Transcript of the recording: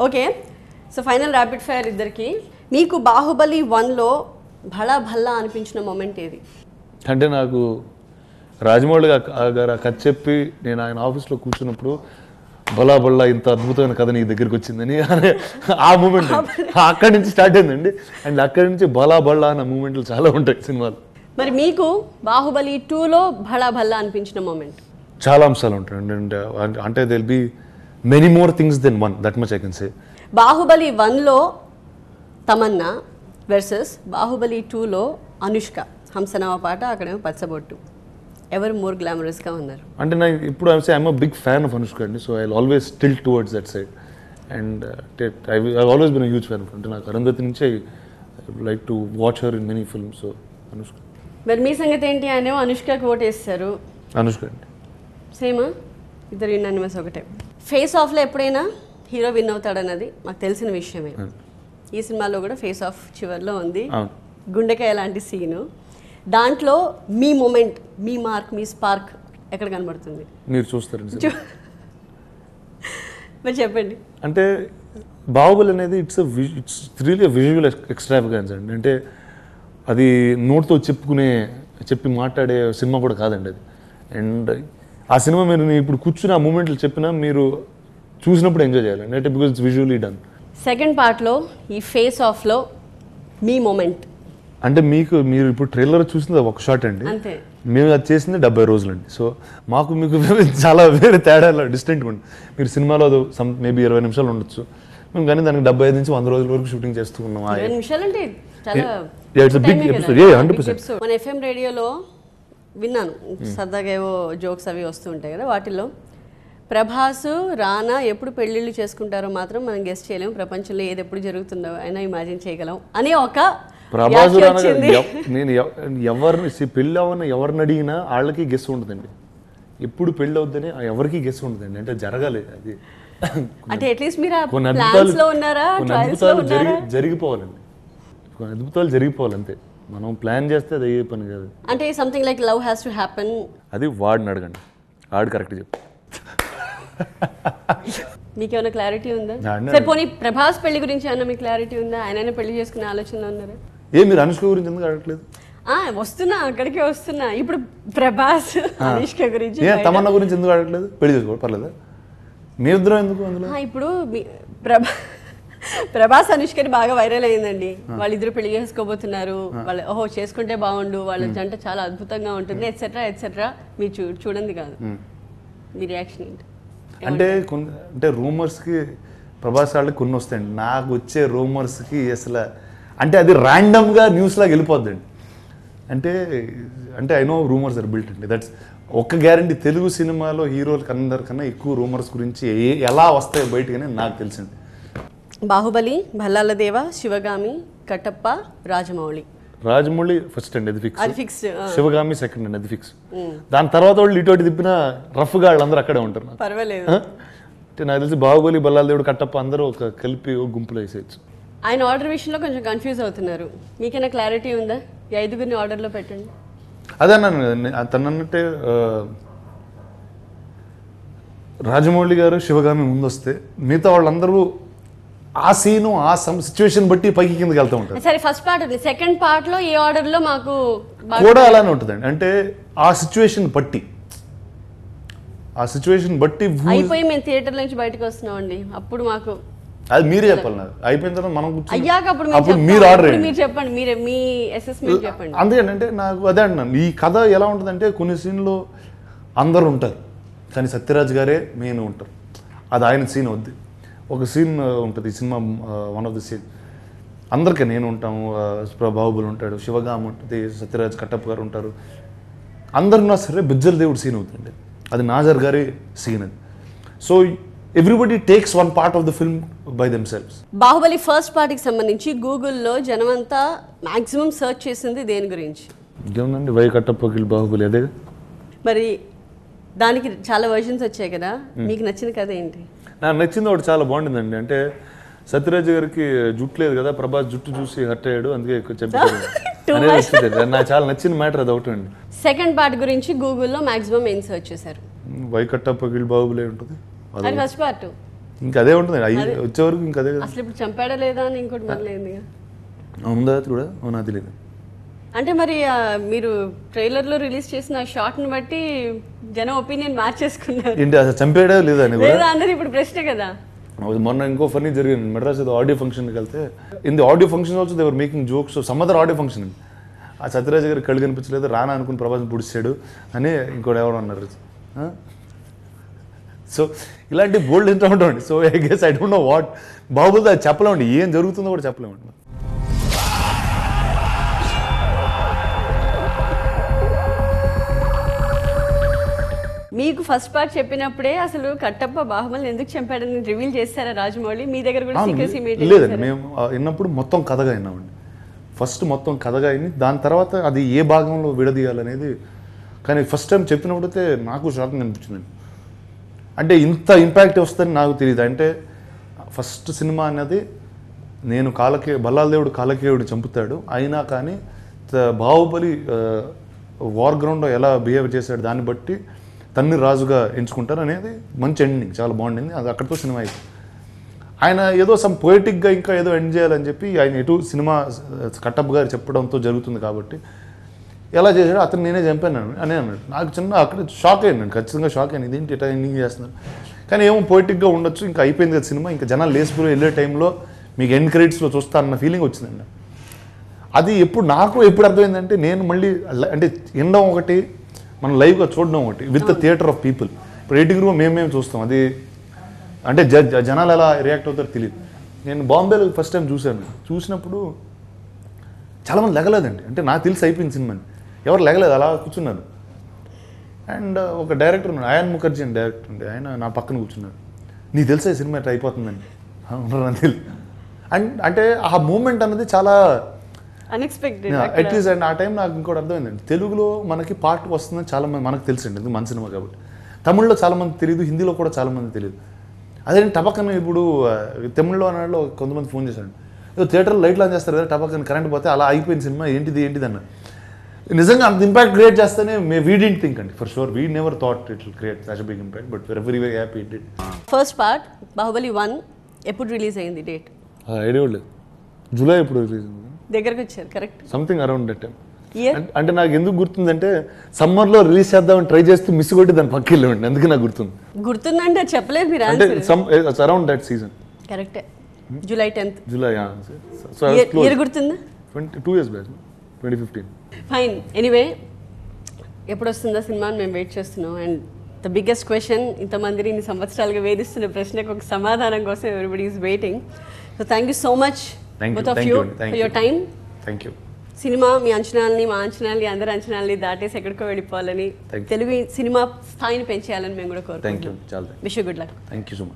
Okay so final rapid fire ఇద్దరికి మీకు బాహుబలి 1లో భళా భల్లా అనిపించిన మూమెంట్ ఏది? అంటే నాకు రాజమౌళి గారు కథ చెప్పి నేను ఆయన ఆఫీస్లో కూర్చున్నప్పుడు బలా బల్లా ఇంత అద్భుతమైన కథ నీ దగ్గరికి వచ్చిందని ఆ మూమెంట్ అక్కడి నుంచి స్టార్ట్ అయిందండి. అండ్ అక్కడి నుంచి బలా బల్లా అన్న మూమెంట్లు చాలా ఉంటాయి సినిమాలు. మరి మీకు బాహుబలి 2లో భళా భల్లా అనిపించిన మూమెంట్? చాలా అంశాలు ఉంటాయండి. అంటే there'll be many more things than one, that much I can say. Baahubali 1లో తమన్నా వర్సెస్ బాహుబలి 2లో అనుష్క. హంసనామ పాట, అక్కడేమో పచ్చబొట్టు. ఎవరు మోర్ గ్లామరస్గా ఉన్నారు? అంటే నాకు ఇప్పుడు I'm a big fan of Anushka అండి. So I always tilt towards that side. And I always been a huge fan. అంటే నాకు అరుంధతి నుంచి I like to watch her in many films. So Anushka. మరి మీ సంగతి ఏంటి? అనేమో అనుష్కకి ఓటు వేస్తారు. అనుష్క అండి. సేమా? ఇద్దరు యునానిమస్ ఒకటే. ఫేస్ ఆఫ్లో ఎప్పుడైనా హీరో విన్ అవుతాడన్నది మాకు తెలిసిన విషయమే. ఈ సినిమాలో కూడా ఫేస్ ఆఫ్ చివర్లో ఉంది, గుండెకాయ లాంటి సీను. దాంట్లో మీ మూమెంట్, మీ మార్క్, మీ స్పార్క్ ఎక్కడ కనబడుతుంది? మీరు చూస్తారండి. మరి చెప్పండి. అంటే బాహుబలి అనేది ఇట్స్ రియల్లీ విజువల్ ఎక్స్ట్రావగెన్స్ అండి. అంటే అది నోట్తో చెప్పి మాట్లాడే సినిమా కూడా కాదండి అది. అండ్ ఆ సినిమా మీరు ఇప్పుడు కూర్చుని ఆ మూమెంట్లు చెప్పినా మీరు చూసినప్పుడు ఎంజాయ్ చేయాలండి. అంటే because it's visually done. Second పార్ట్లో ఈ ఫేస్ ఆఫ్లో మీ మూమెంట్ అంటే మీరు ఇప్పుడు ట్రైలర్ చూసింది ఒక షాట్ అండి. అంతే. మేము అది చేసింది 70 రోజులండి. సో మీకు చాలా వేరే తేడా డిస్టెంట్గా ఉంది. మీరు సినిమాలో మేబీ 20 నిమిషాలు ఉండొచ్చు, మేము కానీ దానికి 75 నుంచి 100 రోజుల వరకు షూటింగ్ చేస్తూ ఉన్నాం. 20 నిమిషాలంటే చాలా మన FM రేడియోలో విన్నాను, సరదాగా ఏవో జోక్స్ అవి వస్తూ ఉంటాయి కదా, వాటిల్లో ప్రభాస్ రానా ఎప్పుడు పెళ్ళిళ్ళు చేసుకుంటారో మాత్రం మనం గెస్ట్ చేయలేము, ప్రపంచంలో ఏది ఎప్పుడు జరుగుతుందో అయినా ఇమాజిన్ చేయగలం అని ఒక ప్రభాస్ నేను ఎవరిని పెళ్ళి అవ్వని ఎవరిని అడిగినా వాళ్ళకి గెస్ ఉంటుందండి. ఎప్పుడు పెళ్ళి అవుద్దని ఎవరికి గెస్ ఉంటుందండి. అంటే జరగాలి అది. అంటే అట్లీస్ట్ మీరు కొన్ని అద్భుతాలు జరిగిపోవాలండి. కొన్ని అద్భుతాలు జరిగిపోవాలి అంతే. మనం ప్లాన్ చేస్తే అది అయ్యే పని కాదు. అంటే something like love has to happen. అది వాడిని అడగండి, వాడు కరెక్ట్ చెప్పు. మీకేమైనా క్లారిటీ ఉందా? సరే పోనీ ప్రభాస్ పెళ్లి గురించి ఏమన్నా మీకు క్లారిటీ ఉందా? ఆయనైనా పెళ్లి చేసుకునే ఆలోచనలో ఉన్నారా? మీరు అనుష్క గురించి ఎందుకు అడగట్లేదు? వస్తున్నా, అక్కడికే వస్తున్నా. ఇప్పుడు ప్రభాస్ అనుష్క గురించి, తమన్నా గురించి ఎందుకు అడగట్లేదు? పెళ్లి చేసుకోవాలి పర్లేదా? మీ ఇద్దరం ఎందుకు అందులో? ఇప్పుడు ప్రభాస్ అనుష్కని బాగా వైరల్ అయిందండి. వాళ్ళిద్దరు పెళ్లి చేసుకోబోతున్నారు, వాళ్ళు చేసుకుంటే బాగుండు, వాళ్ళ జంట చాలా అద్భుతంగా ఉంటుంది ఎట్సెట్రా ఎట్సెట్రా. మీరు చూడండి కాదు, మీ రియాక్షన్ ఏంటి? అంటే రూమర్స్కి ప్రభాస్ వాళ్ళకి కొన్ని వస్తాయండి. నాకు వచ్చే రూమర్స్కి అసలు అంటే అది ర్యాండమ్గా న్యూస్ లాగా వెళ్ళిపోద్దండి. అంటే I know rumours are built అండి. దట్స్ ఒక్క గ్యారంటీ. తెలుగు సినిమాలో హీరోలకి అందరికన్నా ఎక్కువ రూమర్స్ గురించి ఎలా వస్తాయో బయటగానే నాకు తెలిసింది. బాహుబలి, భల్లాల దేవ, శివగామి, కట్టప్ప, రాజమౌళి ఫస్ట్ అండి, అది ఫిక్స్. శివగామి సెకండ్ అండి, అది ఫిక్స్. దాని తర్వాత వాళ్ళు ఇటువంటి తిప్పిన రఫ్గా వాళ్ళందరూ అక్కడే ఉంటారు. పర్వాలేదు. అంటే నాకు తెలిసి బాహుబలి, బల్లాల దేవుడు, కట్టప్ప అందరూ ఒక కలిపి గుంపులో వేసేయచ్చు. ఆయన ఆర్డర్ విషయంలో కొంచెం కన్ఫ్యూజ్ అవుతున్నారు. మీకైనా క్లారిటీ ఉందా? ఈ 5గురిని ఆర్డర్లో పెట్టండి. అదే అన్నాను తను అన్నట్టే. రాజమౌళి గారు, శివగామి ముందు వస్తే మిగతా వాళ్ళందరూ ఆ సీను ఆ సిచ్యువేషన్ బట్టి పైకి కిందకి వెళ్తూ ఉంటారు. సరే ఫస్ట్ పార్ట్ ఉంది. సెకండ్ పార్ట్ లో ఏ ఆర్డర్ లో మాకు కూడా అలానే ఉంటుందండి. అంటే ఆ సిచ్యువేషన్ బట్టి అయిపోయి మేము థియేటర్ నుంచి బయటకు వస్తున్నామండి. అప్పుడు మాకు అది మీరే చెప్పాలి. నాకు అయిపోయిన తర్వాత మనం అయ్యాక అప్పుడు మీరు ఆర్డర్ మీరు చెప్పండి, మీ అసెస్మెంట్ చెప్పండి. అందుకేనంటే నాకు అదే అంటున్నాను, ఈ కథ ఎలా ఉంటుందంటే కొన్ని సీన్లో అందరూ ఉంటారు కానీ సత్యరాజ్ గారే మెయిన్ ఉంటారు. అది ఆయన సీన్ వద్దు. ఒక సీన్ ఉంటుంది ఈ cinema, one of the scene అందరికీ నేను ఉంటాము, బాహుబలి ఉంటాడు, శివగామి ఉంటుంది, సత్యరాజ్, కట్టప్ప గారు ఉంటారు, అందరున్నా సరే బిజ్జల దేవుడు సీన్ అవుతుంది. అది నాజర్ గారి సీన్ అది. So everybody takes one part of the film by themselves. Baahubali first పార్ట్కి సంబంధించి గూగుల్లో జనమంతా మాక్సిమం సర్చ్ చేసింది దేని గురించి? ఏముందండి, వై కట్టప్పకి బాహుబలి అదే. మరి దానికి చాలా వర్షన్స్ వచ్చాయి కదా, మీకు నచ్చిన కథ ఏంటి? నాకు నచ్చింది ఒకటి చాలా బాగుంటుందండి. అంటే సత్యరాజ్ గారికి జుట్టు లేదు కదా, ప్రభాస్ జుట్టు చూసి హర్ట్ అయ్యాడు, అందుకే చెప్పారు. నాకు చాలా నచ్చిన మ్యాటర్ అది ఒకటి అండి. సెకండ్ పార్ట్ గురించి గూగుల్లో మాక్సిమం ఏం సర్చ్ చేశారు? వై కట్టప్పకి బాహుబలి ఉంటుంది. ఫస్ట్ పార్ట్ ఇంకా అదే ఉంటుంది వచ్చేవరకు ఇంకా అదే కదా. అసలు ఇప్పుడు చంపాడా లేదా అని ఇంకోటి మొదలైంది ఉందా అది కూడా అవునా అది లేదు. అంటే మరి మీరు ట్రైలర్లో రిలీజ్ చేసిన షార్ట్ని బట్టి జనం ఒపీనియన్ మార్చేసుకున్నారు. ఏంటి అసలు చంపేయడా లేదా అని లేదా అన్నది ఇప్పుడు ప్రశ్న కదా. మొన్న ఇంకో ఫన్నీ జరిగింది మెడ్రాస్ ఏదో ఆడియో ఫంక్షన్కి వెళ్తే in the audio function also they're making jokes some other audio function. ఆ సత్యరాజ్ గారు కళ్ళు కనిపించలేదు రానా అనుకుని ప్రభాస్ పుడిచాడు అని ఇంకోటి ఎవరు అన్నారు. సో ఇలాంటి బోల్డ్ ఎంత ఉంటామండి. So I guess I don't know what Baahubali అది చెప్పలేమండి, ఏం జరుగుతుందో కూడా చెప్పలేమండి. మీకు ఫస్ట్ పార్ట్ చెప్పినప్పుడే అసలు కట్టప్ప బాహుబలి ఎందుకు చంపాడని రివీల్ చేశారా రాజమౌళి? మీ దగ్గర కూడా సీక్రెసీ మెయింటైన్ లేదండి, మేము విన్నప్పుడు మొత్తం కథగా విన్నామండి. ఫస్ట్ మొత్తం కథగా విని దాని తర్వాత అది ఏ భాగంలో విడదీయాలనేది. కానీ ఫస్ట్ టైం చెప్పినప్పుడైతే నాకు షాకింగ్ అనిపించిందండి. అంటే ఇంత ఇంపాక్ట్ వస్తుందని నాకు తెలియదు. అంటే ఫస్ట్ సినిమా అన్నది నేను బల్లాల దేవుడు కాలకేయుడు చంపుతాడు అయినా కానీ బాహుబలి వార్ గ్రౌండ్లో ఎలా బిహేవ్ చేశాడు దాన్ని బట్టి తన్ని రాజుగా ఎంచుకుంటారు అనేది మంచి ఎండింగ్, చాలా బాగుండింది. అది అక్కడితో సినిమా అయింది. ఆయన ఏదో సమ్ పొయిటిక్గా ఇంకా ఏదో ఎండ్ చేయాలని చెప్పి ఆయన ఎటు సినిమా కట్టప్ప గారు చెప్పడంతో జరుగుతుంది కాబట్టి ఎలా చేశాడో అతను నేనే చంపాను అని అన్నాడు. నాకు చిన్న అక్కడ షాక్ అయ్యాను, ఖచ్చితంగా షాక్ అయ్యాను, ఇదేంటి ఎట్లా ఎండింగ్ చేస్తున్నారు. కానీ ఏమో పొయిటిక్గా ఉండొచ్చు, ఇంకా అయిపోయింది కదా సినిమా, ఇంకా జనాలు లేసిపోయి వెళ్ళే టైంలో మీకు ఎండ్ క్రెడిట్స్లో చూస్తా అన్న ఫీలింగ్ వచ్చిందండి. అది నాకు ఎప్పుడు అర్థమైందంటే నేను మళ్ళీ అంటే వినడం ఒకటి మనం లైవ్గా చూడడం ఒకటి with the theatre of people. ఇప్పుడు రేటింగ్ రూమ్ మేము చూస్తాం, అది అంటే జనాలు ఎలా రియాక్ట్ అవుతారో తెలియదు. నేను బాంబేలో ఫస్ట్ టైం చూసినప్పుడు చాలామంది లెగలేదండి. అంటే నాకు తెలిసి అయిపోయింది సినిమాని, ఎవరు లెగలేదు, అలా కూర్చున్నారు. అండ్ ఒక డైరెక్టర్ ఉన్నాడు, అయాన్ ముఖర్జీ అని డైరెక్టర్ ఉండే, ఆయన నా పక్కన కూర్చున్నాడు. నీకు తెలిసే సినిమా ఎట్లా అయిపోతుందండి నాకు తెలియదు. అండ్ అంటే ఆ మూమెంట్ అన్నది చాలా అన్ఎక్స్పెక్టెడ్ అట్లీస్ట్. అండ్ ఆ టైం నాకు ఇంకోటి అర్థమైందండి, తెలుగులో మనకి పార్ట్ వస్తుందని చాలామంది మనకు తెలుసండి, ఇది మన సినిమా కాబట్టి. తమిళ్లో చాలామంది తెలియదు, హిందీలో కూడా చాలామంది తెలియదు. అదే టపక్కన ఇప్పుడు తమిళ్లో అన్నాడు కొంతమంది ఫోన్ చేశాడు, ఏదో థియేటర్లో లైట్లు ఆన్ చేస్తారు కదా, టపక్కన కరెంట్ పోతే అలా అయిపోయింది సినిమా, ఏంటిది అన్న. నిజంగా అంత ఇంపాక్ట్ క్రియేట్ చేస్తేనే వీ డింట్ థింక్ అండి, for sure we never thought it will create such big impact, but we are very very happy it did. First part Baahubali 1 ఎప్పుడు రిలీజ్ అయింది డేట్? ఐడియా లేదు, జూలై ఎప్పుడు రిలీజ్ అయింది, దగ్గరకు వచ్చారు correct something around that time. అంటే నాకు ఎందుకు గుర్తుందంటే సమ్మర్లో రిలీజ్ చేద్దామని ట్రై చేస్తూ మిస్ కొట్టి దాని పక్కకి వెళ్ళండి, అందుకే నాకు గుర్తుందంటే చెప్పలేదు మీరు. అంటే అరౌండ్ దట్ సీజన్ కరెక్టే, జూలై 10th. జూలై ఇయర్ గుర్తుందా? 2 years బ్యాక్, 2015. ఫైన్, ఎనీవే ఎప్పుడు వస్తుందా సినిమా అని మేము వెయిట్ చేస్తున్నాం. అండ్ ద బిగ్గెస్ట్ క్వశ్చన్, ఇంతమందిని ఇన్ని సంవత్సరాలుగా వేధిస్తున్న ప్రశ్నకు ఒక సమాధానం కోసం everybody is waiting. So thank you so much both of you for your time. Thank you. Cinema మీ అంచనాలని, మా అంచనాలని, అందరి అంచనాలని దాటేసి ఎక్కడికో వెళ్ళిపోవాలని, తెలుగు సినిమా స్థాయిని పెంచేయాలని మేము కూడా కోరుకుంటున్నాం. Thank you. Wish you good luck. Thank you so much.